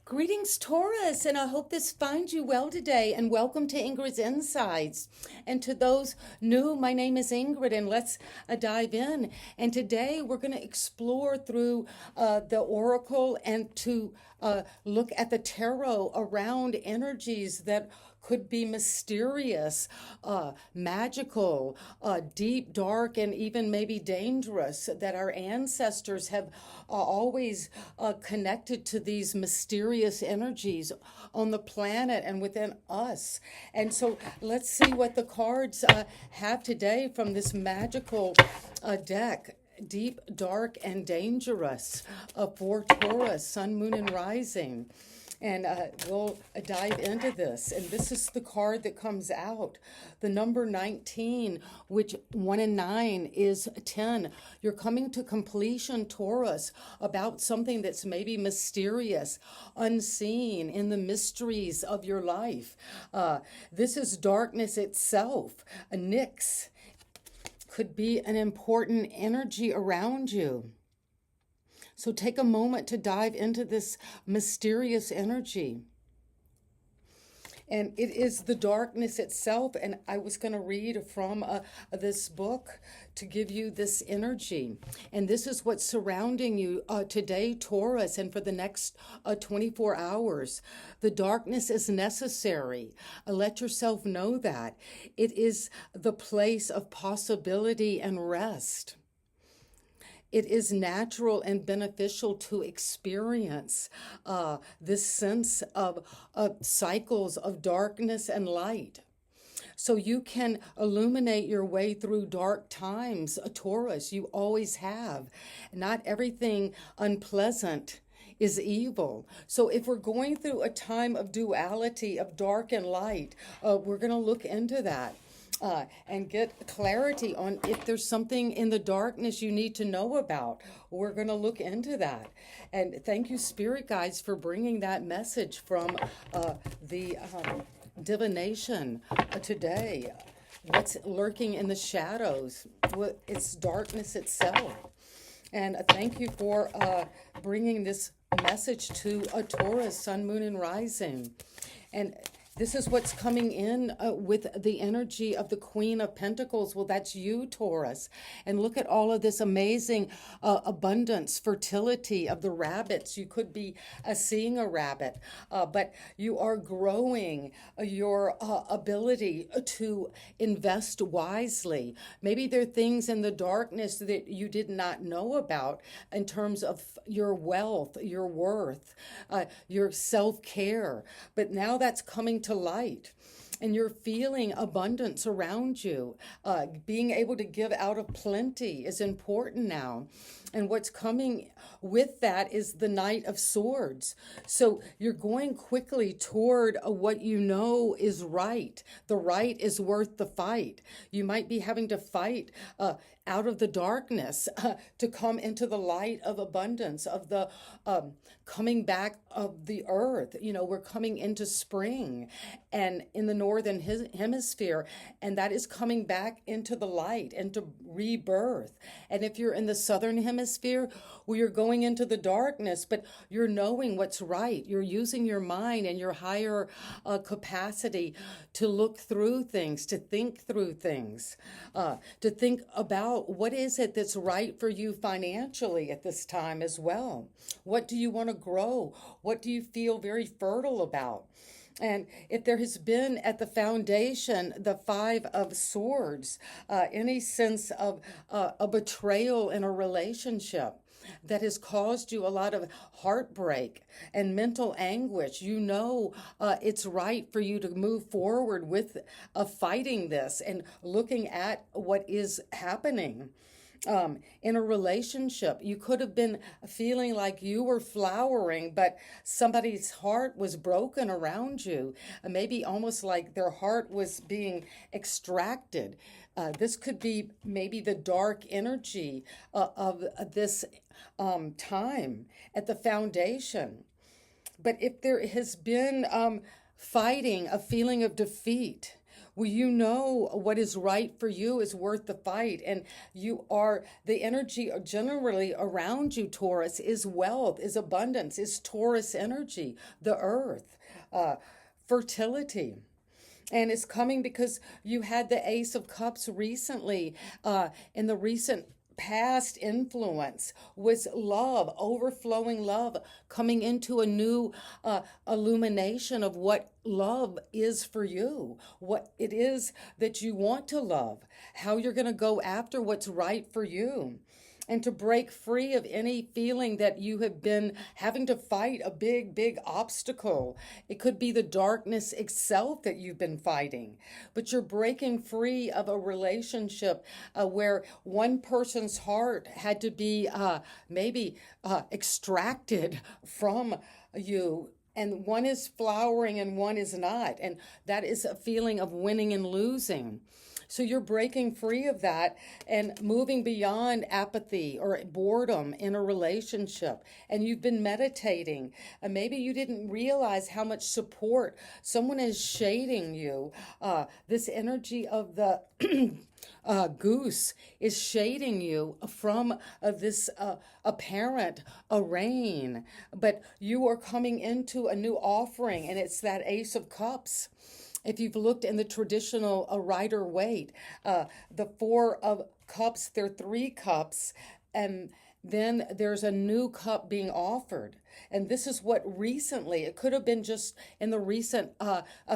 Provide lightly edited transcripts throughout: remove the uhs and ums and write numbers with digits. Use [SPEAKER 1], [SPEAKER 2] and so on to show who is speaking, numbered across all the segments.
[SPEAKER 1] Greetings, Taurus, and I hope this finds you well today. And welcome to Ingrid's Insights. And to those new, my name is Ingrid, and let's dive in. And today we're going to explore through the oracle and to look at the tarot around energies that could be mysterious, magical, deep, dark, and even maybe dangerous, that our ancestors have always connected to these mysterious energies on the planet and within us. And so let's see what the cards have today from this magical deck. Deep, dark, and dangerous for Taurus, Sun, Moon, and Rising. And we'll dive into this. And this is the card that comes out. The number 19, which 1 and 9 is 10. You're coming to completion, Taurus, about something that's maybe mysterious, unseen in the mysteries of your life. This is darkness itself. A Nyx could be an important energy around you. So take a moment to dive into this mysterious energy. And it is the darkness itself. And I was going to read from this book to give you this energy. And this is what's surrounding you today, Taurus, and for the next 24 hours. The darkness is necessary. Let yourself know that. It is the place of possibility and rest. It is natural and beneficial to experience this sense of cycles of darkness and light. So you can illuminate your way through dark times, Taurus. You always have. Not everything unpleasant is evil. So if we're going through a time of duality, of dark and light, we're going to look into that. And get clarity on if there's something in the darkness you need to know about. We're going to look into that. And thank you, Spirit Guides, for bringing that message from the divination today. What's lurking in the shadows? It's darkness itself. And thank you for bringing this message to a Taurus, Sun, Moon, and Rising. And this is what's coming in with the energy of the Queen of Pentacles. Well, that's you, Taurus. And look at all of this amazing abundance, fertility of the rabbits. You could be seeing a rabbit, but you are growing your ability to invest wisely. Maybe there are things in the darkness that you did not know about in terms of your wealth, your worth, your self-care. But now that's coming to light, and you're feeling abundance around you. Being able to give out of plenty is important now. And what's coming with that is the Knight of Swords. So you're going quickly toward what you know is right. The right is worth the fight. You might be having to fight out of the darkness to come into the light of abundance, of the coming back of the earth. You know, we're coming into spring and in the northern hemisphere, and that is coming back into the light, into rebirth. And if you're in the southern hemisphere, well, you're going into the darkness, but you're knowing what's right. You're using your mind and your higher capacity to look through things, to think through things, to think about what is it that's right for you financially at this time as well. What do you want to grow? What do you feel very fertile about? And if there has been at the foundation the Five of Swords, any sense of a betrayal in a relationship that has caused you a lot of heartbreak and mental anguish, you know it's right for you to move forward with fighting this and looking at what is happening. In a relationship, you could have been feeling like you were flowering, but somebody's heart was broken around you, maybe almost like their heart was being extracted. This could be maybe the dark energy of this time at the foundation. But if there has been fighting, a feeling of defeat, Well, you know what is right for you is worth the fight. And you are the energy generally around you, Taurus, is wealth, is abundance, is Taurus energy, the earth, uh, fertility. And it's coming because you had the Ace of Cups recently, in the recent past influence was love, overflowing love, coming into a new illumination of what love is for you, what it is that you want to love, how you're going to go after what's right for you, and to break free of any feeling that you have been having to fight a big, big obstacle. It could be the darkness itself that you've been fighting, but you're breaking free of a relationship where one person's heart had to be maybe extracted from you, and one is flowering and one is not. And that is a feeling of winning and losing. So you're breaking free of that and moving beyond apathy or boredom in a relationship. And you've been meditating. And maybe you didn't realize how much support someone is shading you. This energy of the goose is shading you from this apparent rain. But you are coming into a new offering, and it's that Ace of Cups. If you've looked in the traditional Rider-Waite, the Four of Cups, there are three cups, and then there's a new cup being offered. And this is what recently, it could have been just in the recent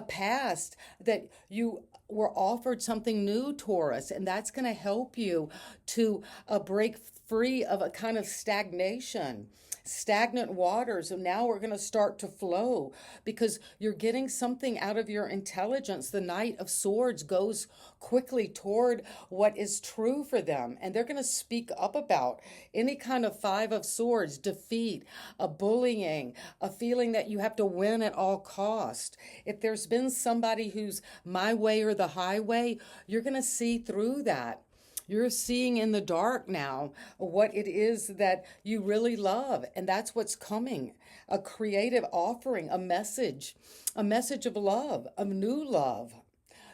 [SPEAKER 1] past that you were offered something new, Taurus, and that's going to help you to break free of a kind of stagnation. Stagnant waters, and now we're going to start to flow because you're getting something out of your intelligence. The Knight of Swords goes quickly toward what is true for them, and they're going to speak up about any kind of Five of Swords, defeat, a bullying, a feeling that you have to win at all cost. If there's been somebody who's my way or the highway, you're going to see through that. You're seeing in the dark now what it is that you really love, and that's what's coming. A creative offering, a message of love, of new love.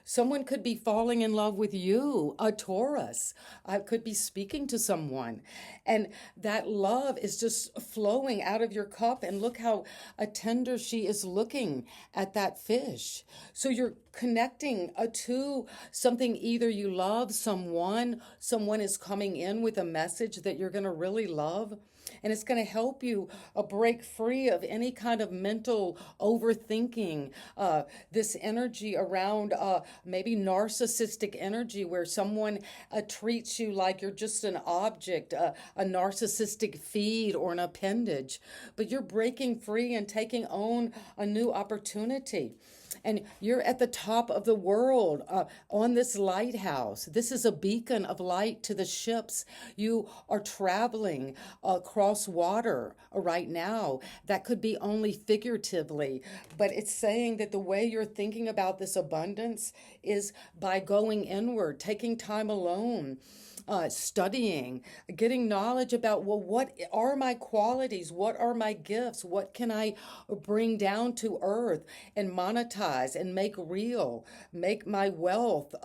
[SPEAKER 1] Someone could be falling in love with you, a Taurus. I could be speaking to someone. And that love is just flowing out of your cup. And look how tender she is looking at that fish. So you're connecting to something, either you love someone is coming in with a message that you're going to really love. And it's going to help you break free of any kind of mental overthinking, this energy around maybe narcissistic energy where someone treats you like you're just an object, a narcissistic feed or an appendage. But you're breaking free and taking on a new opportunity. And you're at the top of the world on this lighthouse. This is a beacon of light to the ships. You are traveling across water right now. That could be only figuratively, but it's saying that the way you're thinking about this abundance is by going inward, taking time alone. Studying, getting knowledge about, well, what are my qualities? What are my gifts? What can I bring down to earth and monetize and make real? Make my wealth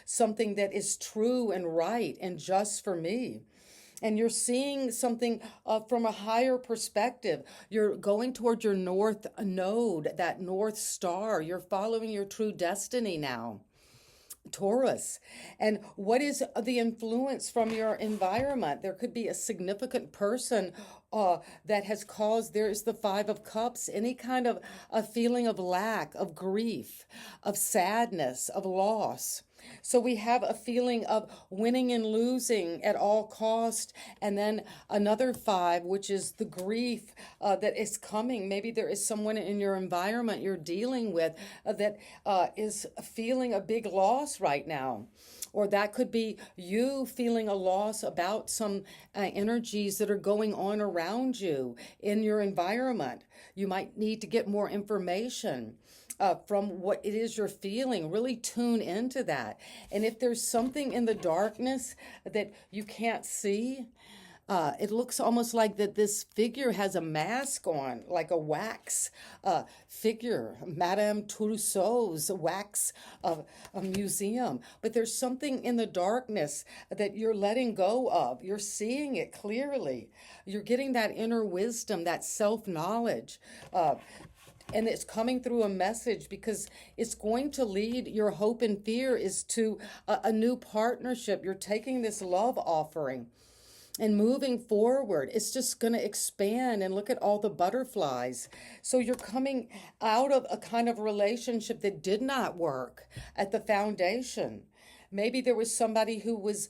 [SPEAKER 1] something that is true and right and just for me. And you're seeing something from a higher perspective. You're going toward your north node, that north star. You're following your true destiny now, Taurus. And what is the influence from your environment? There could be a significant person that has caused, there is the Five of Cups, any kind of a feeling of lack, of grief, of sadness, of loss. So we have a feeling of winning and losing at all cost. And then another five, which is the grief that is coming. Maybe there is someone in your environment you're dealing with that is feeling a big loss right now. Or that could be you feeling a loss about some energies that are going on around you in your environment. You might need to get more information from what it is you're feeling. Really tune into that. And if there's something in the darkness that you can't see, It looks almost like that this figure has a mask on, like a wax figure, Madame Tussauds wax a museum. But there's something in the darkness that you're letting go of. You're seeing it clearly. You're getting that inner wisdom, that self-knowledge. And it's coming through a message because it's going to lead. Your hope and fear is to a new partnership. You're taking this love offering and moving forward. It's just going to expand, and look at all the butterflies. So you're coming out of a kind of relationship that did not work at the foundation. Maybe there was somebody who was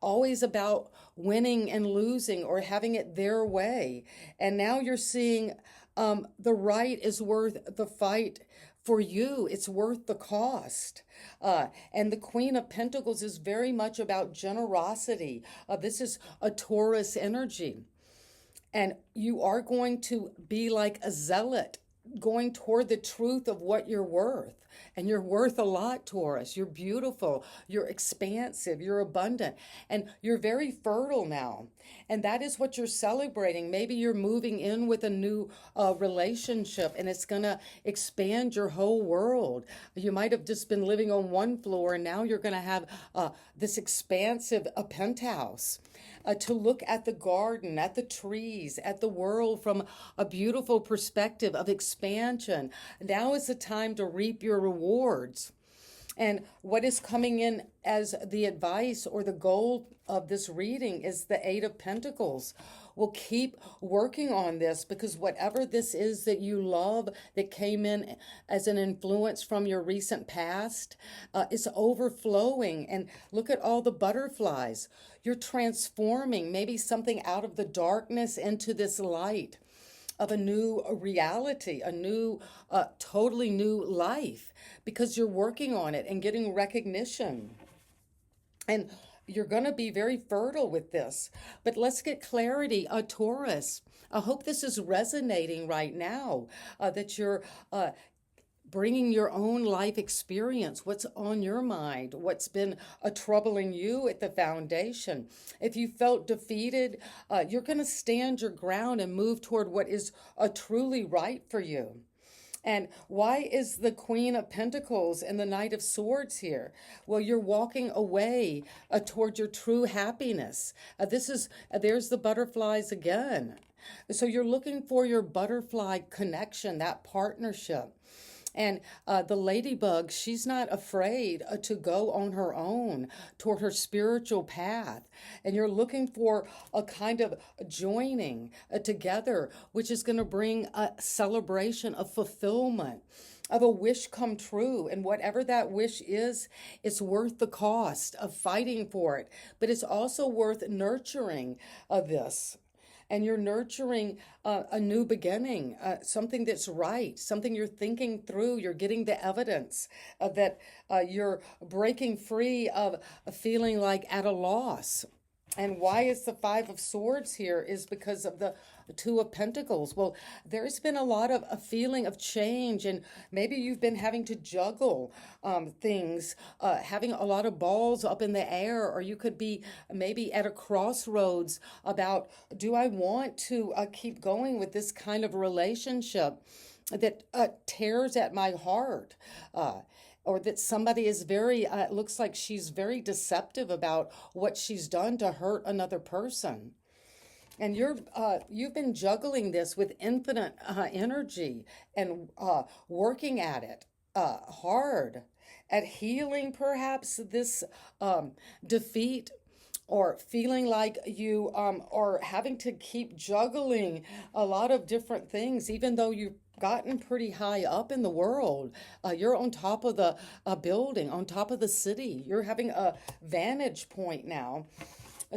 [SPEAKER 1] always about winning and losing or having it their way. And now you're seeing the right is worth the fight for you. It's worth the cost. And the Queen of Pentacles is very much about generosity. This is a Taurus energy. And you are going to be like a zealot, going toward the truth of what you're worth. And you're worth a lot, Taurus. You're beautiful. You're expansive. You're abundant. And you're very fertile now. And that is what you're celebrating. Maybe you're moving in with a new relationship, and it's going to expand your whole world. You might have just been living on one floor, and now you're going to have this expansive penthouse. To look at the garden, at the trees, at the world from a beautiful perspective of expansion. Now is the time to reap your rewards. And what is coming in as the advice or the goal of this reading is the Eight of Pentacles. We'll keep working on this, because whatever this is that you love that came in as an influence from your recent past is overflowing. And look at all the butterflies. You're transforming maybe something out of the darkness into this light of a new reality, a new, totally new life, because you're working on it and getting recognition. And you're going to be very fertile with this. But let's get clarity, Taurus. I hope this is resonating right now, that you're bringing your own life experience, what's on your mind, what's been troubling you at the foundation. If you felt defeated, you're going to stand your ground and move toward what is truly right for you. And why is the Queen of Pentacles and the Knight of Swords here? Well, you're walking away toward your true happiness. There's the butterflies again. So you're looking for your butterfly connection, that partnership. And the ladybug, she's not afraid to go on her own toward her spiritual path. And you're looking for a kind of joining together, which is going to bring a celebration of fulfillment, of a wish come true. And whatever that wish is, it's worth the cost of fighting for it. But it's also worth nurturing this. And you're nurturing a new beginning, something that's right, something you're thinking through. You're getting the evidence that you're breaking free of feeling like at a loss. And why is the Five of Swords here is because of the Two of Pentacles. Well, there's been a lot of a feeling of change, and maybe you've been having to juggle things, having a lot of balls up in the air, or you could be maybe at a crossroads about, do I want to keep going with this kind of relationship that tears at my heart? Or that somebody is very, it looks like she's very deceptive about what she's done to hurt another person. And you've been juggling this with infinite energy and working at it hard, at healing perhaps this defeat, or feeling like you are having to keep juggling a lot of different things, even though you've gotten pretty high up in the world. You're on top of the building, on top of the city. You're having a vantage point now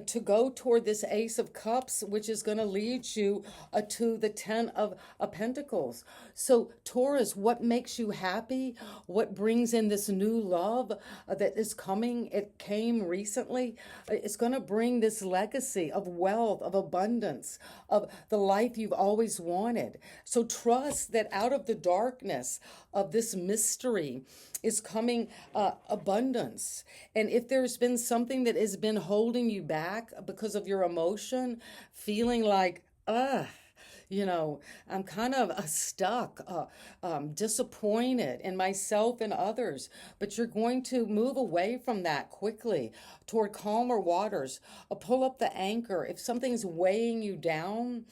[SPEAKER 1] to go toward this Ace of Cups, which is going to lead you to the Ten of Pentacles. So Taurus, what makes you happy? What brings in this new love that is coming? It came recently. It's going to bring this legacy of wealth, of abundance, of the life you've always wanted. So trust that out of the darkness of this mystery is coming abundance. And if there's been something that has been holding you back, back because of your emotion, feeling like, I'm kind of stuck, disappointed in myself and others. But you're going to move away from that quickly toward calmer waters. Pull up the anchor. If something's weighing you down,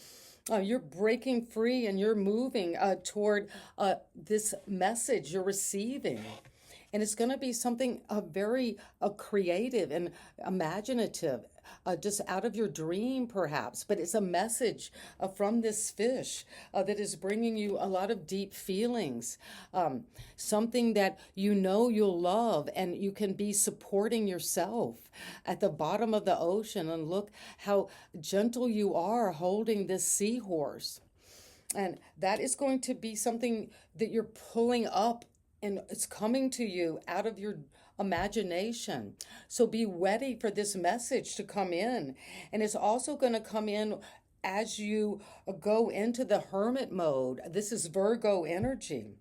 [SPEAKER 1] you're breaking free and you're moving toward this message you're receiving. And it's going to be something very creative and imaginative, just out of your dream, perhaps. But it's a message from this fish that is bringing you a lot of deep feelings, something that you know you'll love, and you can be supporting yourself at the bottom of the ocean. And look how gentle you are holding this seahorse. And that is going to be something that you're pulling up, and it's coming to you out of your imagination. So be ready for this message to come in. And it's also going to come in as you go into the hermit mode. This is Virgo energy.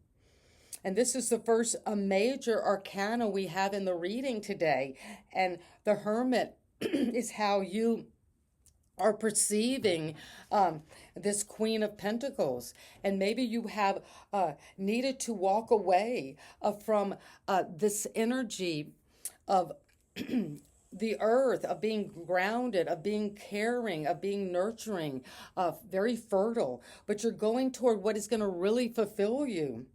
[SPEAKER 1] And this is the first major arcana we have in the reading today. And the hermit is how you are perceiving this Queen of Pentacles. And maybe you have needed to walk away from this energy of the earth, of being grounded, of being caring, of being nurturing, very fertile. But you're going toward what is going to really fulfill you.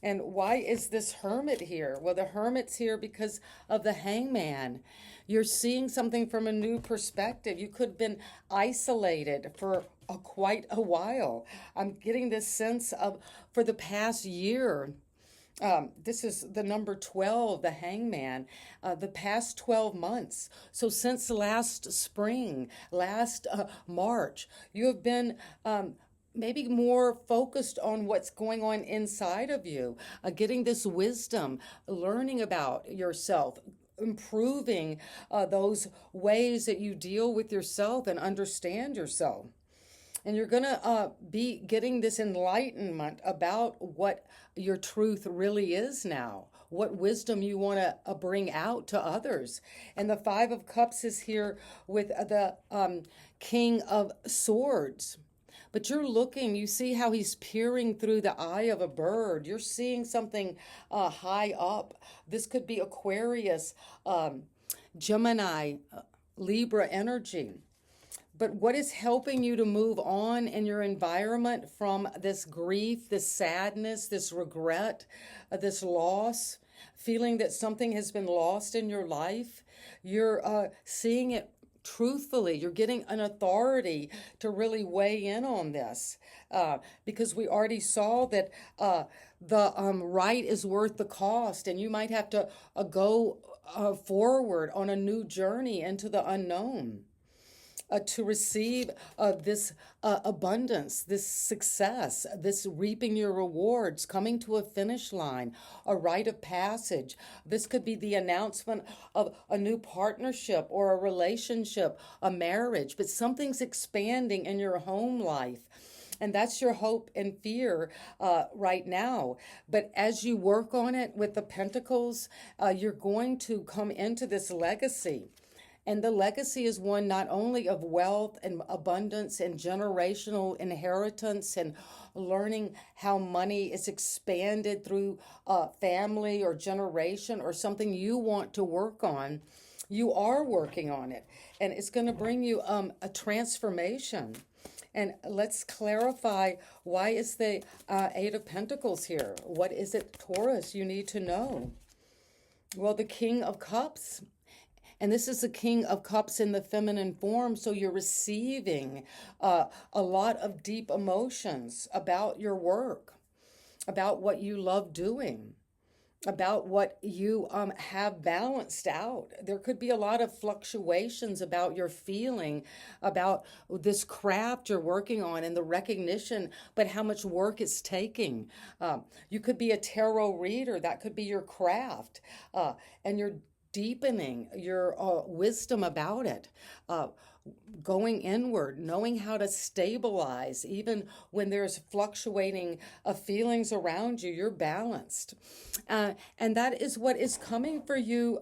[SPEAKER 1] And why is this hermit here? Well, the hermit's here because of the hangman. You're seeing something from a new perspective. You could have been isolated for quite a while. I'm getting this sense of, for the past year, this is the number 12, the hangman, the past 12 months. So since last spring, last March, you have been maybe more focused on what's going on inside of you, getting this wisdom, learning about yourself, improving those ways that you deal with yourself and understand yourself. And you're going to be getting this enlightenment about what your truth really is now, what wisdom you want to bring out to others. And the Five of Cups is here with the King of Swords. But you're looking, you see how he's peering through the eye of a bird. You're seeing something high up. This could be Aquarius, Gemini, Libra energy. But what is helping you to move on in your environment from this grief, this sadness, this regret, this loss, feeling that something has been lost in your life? You're seeing it truthfully. You're getting an authority to really weigh in on this, because we already saw that the right is worth the cost, and you might have to go forward on a new journey into the unknown. To receive this abundance, this success, this reaping your rewards, coming to a finish line, a rite of passage. This could be the announcement of a new partnership or a relationship, a marriage, but something's expanding in your home life. And that's your hope and fear right now. But as you work on it with the Pentacles, you're going to come into this legacy. And the legacy is one not only of wealth and abundance and generational inheritance and learning how money is expanded through family or generation or something you want to work on. You are working on it, and it's going to bring you a transformation. And let's clarify, why is the Eight of Pentacles here? What is it, Taurus, you need to know? Well, the King of Cups. And this is the King of Cups in the feminine form. So you're receiving a lot of deep emotions about your work, about what you love doing, about what you have balanced out. There could be a lot of fluctuations about your feeling about this craft you're working on and the recognition, but how much work it's taking. You could be a tarot reader. That could be your craft. And you're deepening your wisdom about it. going inward, knowing how to stabilize, even when there's fluctuating feelings around you, you're balanced. And that is what is coming for you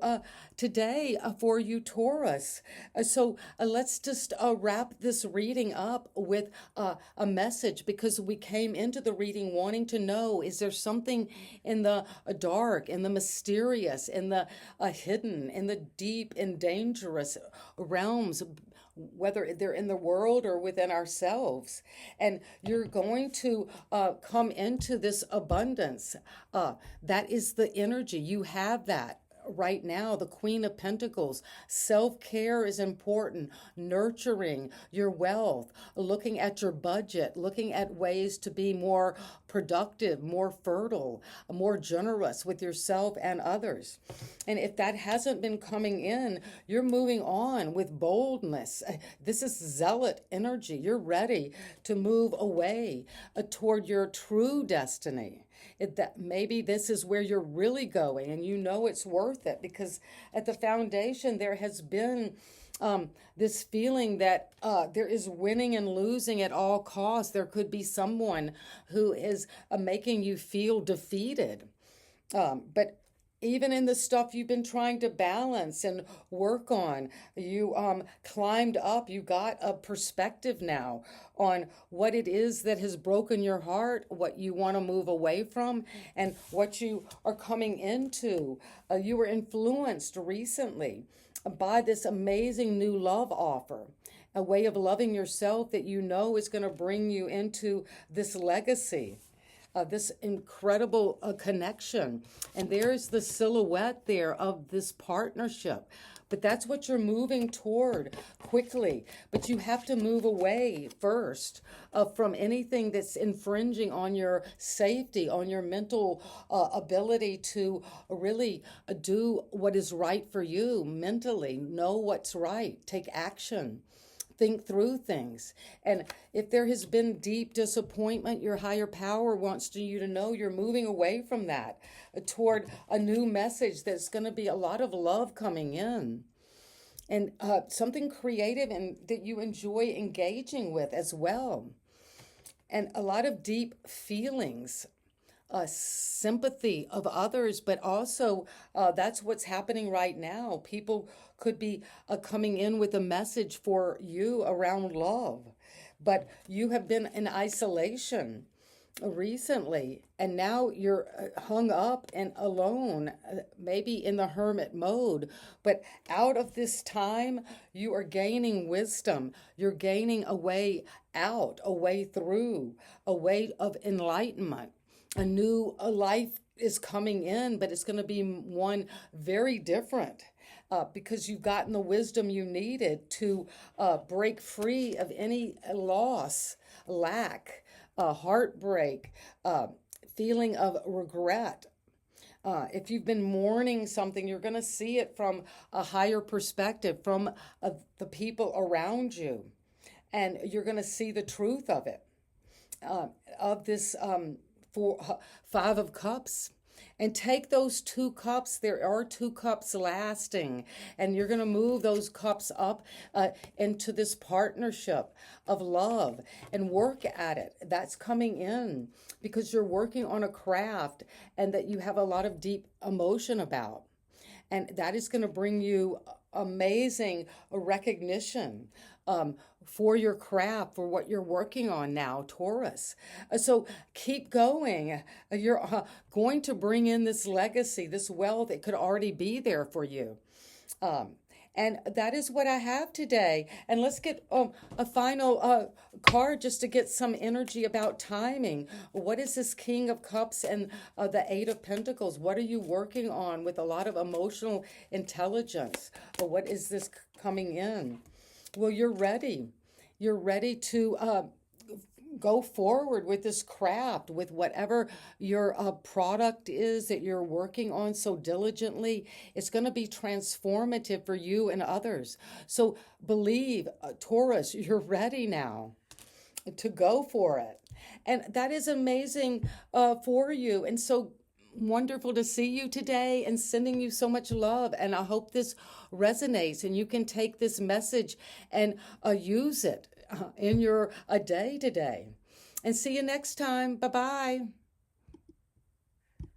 [SPEAKER 1] today for you, Taurus. So let's just wrap this reading up with a message, because we came into the reading wanting to know, is there something in the dark, in the mysterious, in the hidden, in the deep and dangerous realms, whether they're in the world or within ourselves. And you're going to come into this abundance. That is the energy. You have that right now, the Queen of Pentacles. Self-care is important. Nurturing your wealth, looking at your budget, looking at ways to be more productive, more fertile, more generous with yourself and others. And if that hasn't been coming in, you're moving on with boldness. This is zealot energy. You're ready to move away toward your true destiny. That maybe this is where you're really going, and you know it's worth it, because at the foundation there has been this feeling that there is winning and losing at all costs. There could be someone who is making you feel defeated. But even in the stuff you've been trying to balance and work on, you climbed up, you got a perspective now on what it is that has broken your heart, what you want to move away from, and what you are coming into. You were influenced recently by this amazing new love offer, a way of loving yourself that you know is going to bring you into this legacy. This incredible connection. And there's the silhouette there of this partnership. But that's what you're moving toward quickly. But you have to move away first from anything that's infringing on your safety, on your mental ability to really do what is right for you mentally. Know what's right. Take action. Think through things. And if there has been deep disappointment, your higher power wants you to know you're moving away from that toward a new message that's going to be a lot of love coming in. And something creative and that you enjoy engaging with as well. And a lot of deep feelings, sympathy of others, but also that's what's happening right now. People could be coming in with a message for you around love, but you have been in isolation recently, and now you're hung up and alone, maybe in the hermit mode. But out of this time, you are gaining wisdom. You're gaining a way out, a way through, a way of enlightenment. A new life is coming in, but it's going to be one very different because you've gotten the wisdom you needed to break free of any loss, lack, heartbreak, feeling of regret. If you've been mourning something, you're going to see it from a higher perspective, from the people around you, and you're going to see the truth of it, of this Five of Cups. And take those 2 cups. There are 2 cups lasting. And you're going to move those cups up into this partnership of love and work at it. That's coming in because you're working on a craft and that you have a lot of deep emotion about. And that is going to bring you amazing recognition for your craft, for what you're working on now, Taurus. So keep going. You're going to bring in this legacy, this wealth. It could already be there for you. And that is what I have today. And let's get a final card just to get some energy about timing. What is this King of Cups and the Eight of Pentacles? What are you working on with a lot of emotional intelligence? What is this coming in? Well, you're ready. You're ready to go forward with this craft, with whatever your product is that you're working on so diligently. It's going to be transformative for you and others. So believe, Taurus, you're ready now to go for it. And that is amazing for you. And so wonderful to see you today and sending you so much love. And I hope this resonates and you can take this message and use it in your day today. And see you next time. Bye-bye.